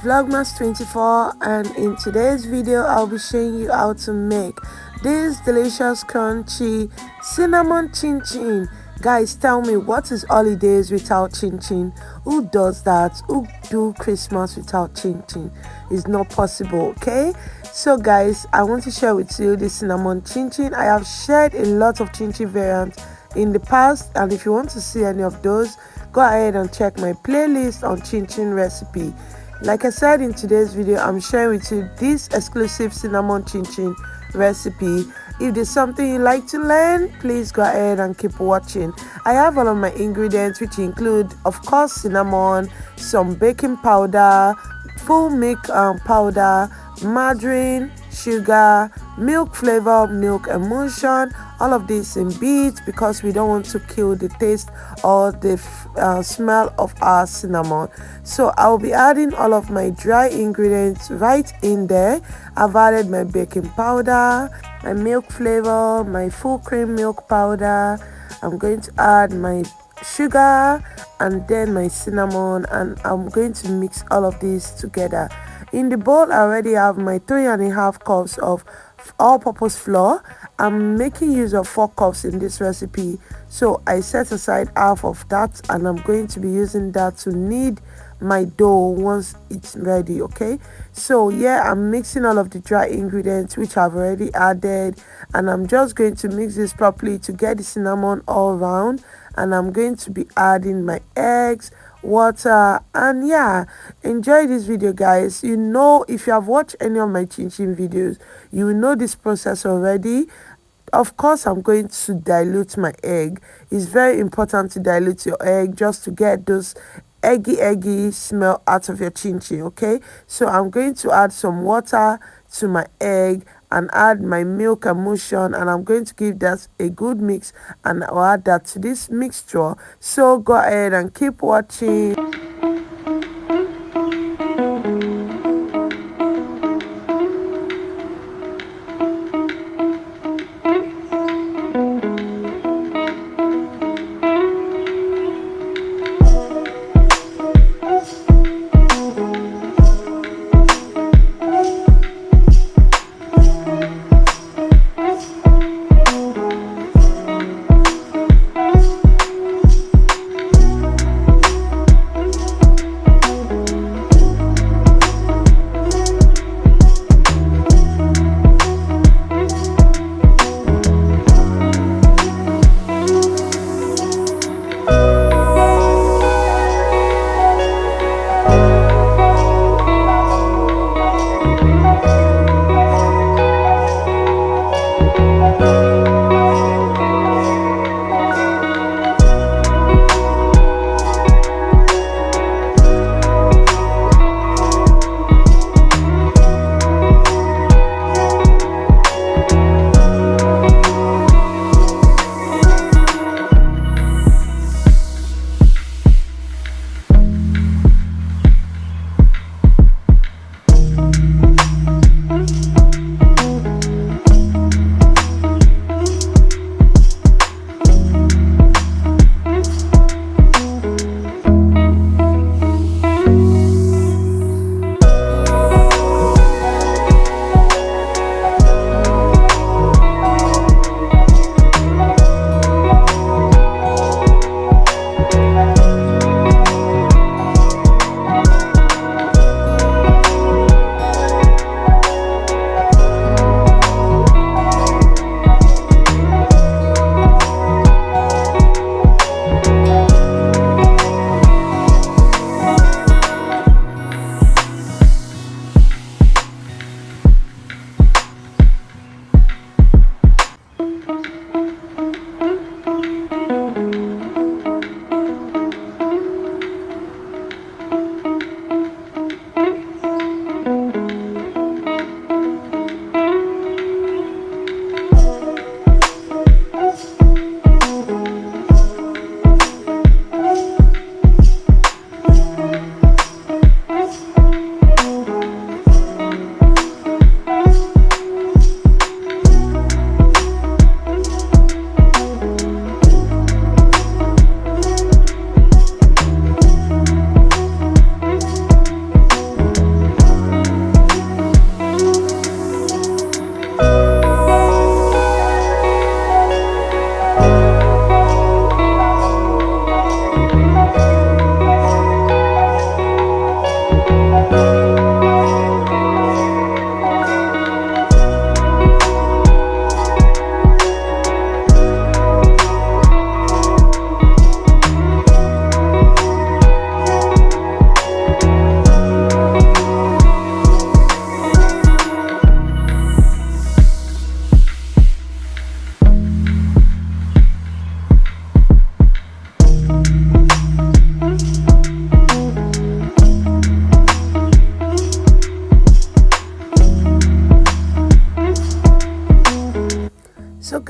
Vlogmas 24, and in today's video I'll be showing you how to make this delicious crunchy cinnamon chinchin. Guys, tell me, what is holidays without chinchin? Who does that? Who do Christmas without chinchin? It's not possible, okay? So guys, I want to share with you the cinnamon chinchin. I have shared a lot of chinchin variants in the past, and if you want to see any of those, go ahead and check my playlist on chinchin recipe. Like I said, in today's video I'm sharing with you this exclusive cinnamon chinchin recipe. If there's something you like to learn, please go ahead and keep watching. I have all of my ingredients, which include, of course, cinnamon, some baking powder, full milk powder, margarine, sugar, milk flavor, milk emulsion, all of this in bits because we don't want to kill the taste or the smell of our cinnamon. So I'll be adding all of my dry ingredients right in there. I've added my baking powder, my milk flavor, my full cream milk powder. I'm going to add my sugar and then my cinnamon, and I'm going to mix all of this together. In the bowl I already have my 3.5 cups of all-purpose flour. I'm making use of 4 cups in this recipe, so I set aside half of that and I'm going to be using that to knead my dough once it's ready. Okay, so yeah, I'm mixing all of the dry ingredients which I've already added, and I'm just going to mix this properly to get the cinnamon all around. And I'm going to be adding my eggs, water, and yeah, enjoy this video, guys. You know, if you have watched any of my chinchin videos, you will know this process already. Of course, I'm going to dilute my egg. It's very important to dilute your egg just to get those eggy smell out of your chinchin. Okay, so I'm going to add some water to my egg and add my milk emulsion, and I'm going to give that a good mix, and I'll add that to this mixture. So go ahead and keep watching.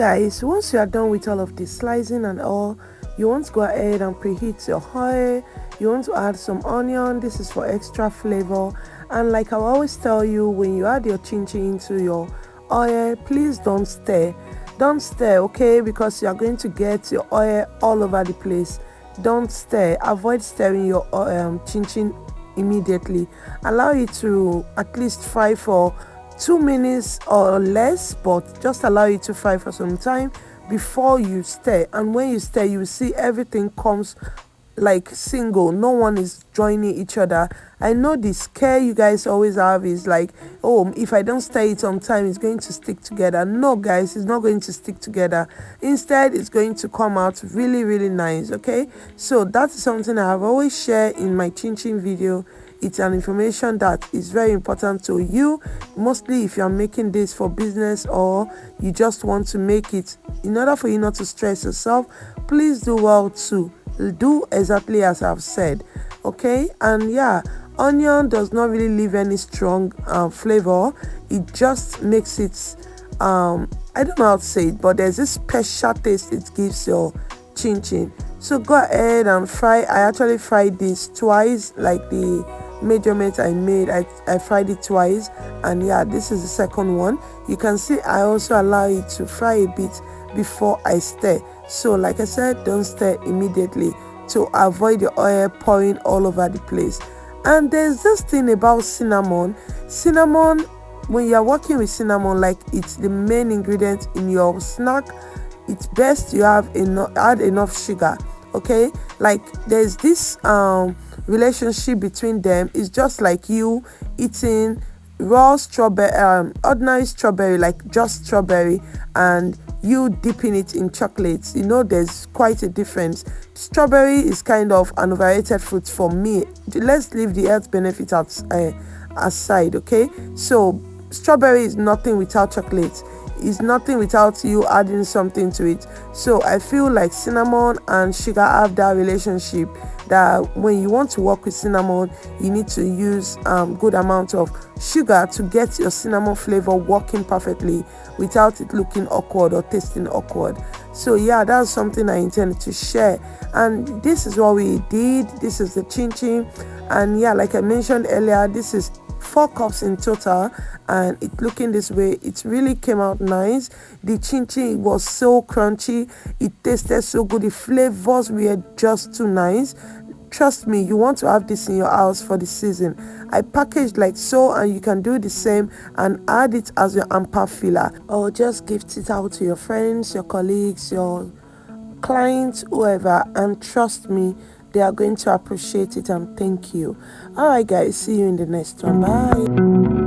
guys, once you are done with all of this slicing and all, you want to go ahead and preheat your oil. You want to add some onion. This is for extra flavor. And like I always tell you, when you add your chinchin into your oil, please don't stir. Don't stir, okay, because you are going to get your oil all over the place. Don't stir. Avoid stirring your chinchin immediately. Allow it to at least fry for 2 minutes or less, but just allow it to fry for some time before you stir. And when you stir, you will see everything comes like single, no one is joining each other. I know the scare you guys always have is like, oh, if I don't stir it on time, it's going to stick together. No guys, it's not going to stick together. Instead, it's going to come out really nice. Okay, so that's something I have always shared in my chinchin video. It's an information that is very important to you, mostly if you're making this for business or you just want to make it. In order for you not to stress yourself, please do well to do exactly as I've said. Okay, and yeah, onion does not really leave any strong flavor. It just makes it I don't know how to say it, but there's this special taste it gives your chinchin. So go ahead and fry. I actually fried this twice, like the measurement I made. I fried it twice, and yeah, this is the second one. You can see I also allow it to fry a bit before I stir. So like I said, don't stir immediately to avoid the oil pouring all over the place. And there's this thing about cinnamon. When you're working with cinnamon, like it's the main ingredient in your snack, it's best you add enough sugar. Okay, like there's this relationship between them. It's just like you eating raw strawberry, ordinary strawberry, like just strawberry, and you dipping it in chocolates. You know, there's quite a difference. Strawberry is kind of an overrated fruit for me. Let's leave the health benefits aside. Okay, so strawberry is nothing without chocolate. Is nothing without you adding something to it. So I feel like cinnamon and sugar have that relationship that when you want to work with cinnamon, you need to use good amount of sugar to get your cinnamon flavor working perfectly without it looking awkward or tasting awkward. So yeah, that's something I intended to share, and this is what we did. This is the chinchin, and yeah, like I mentioned earlier, this is 4 cups in total, and it looking this way. It really came out nice. The chinchin was so crunchy, it tasted so good, the flavors were just too nice. Trust me, you want to have this in your house for the season. I packaged like so, and you can do the same and add it as your hamper filler, or just gift it out to your friends, your colleagues, your clients, whoever, and trust me, they are going to appreciate it and thank you. All right guys, see you in the next one. Bye.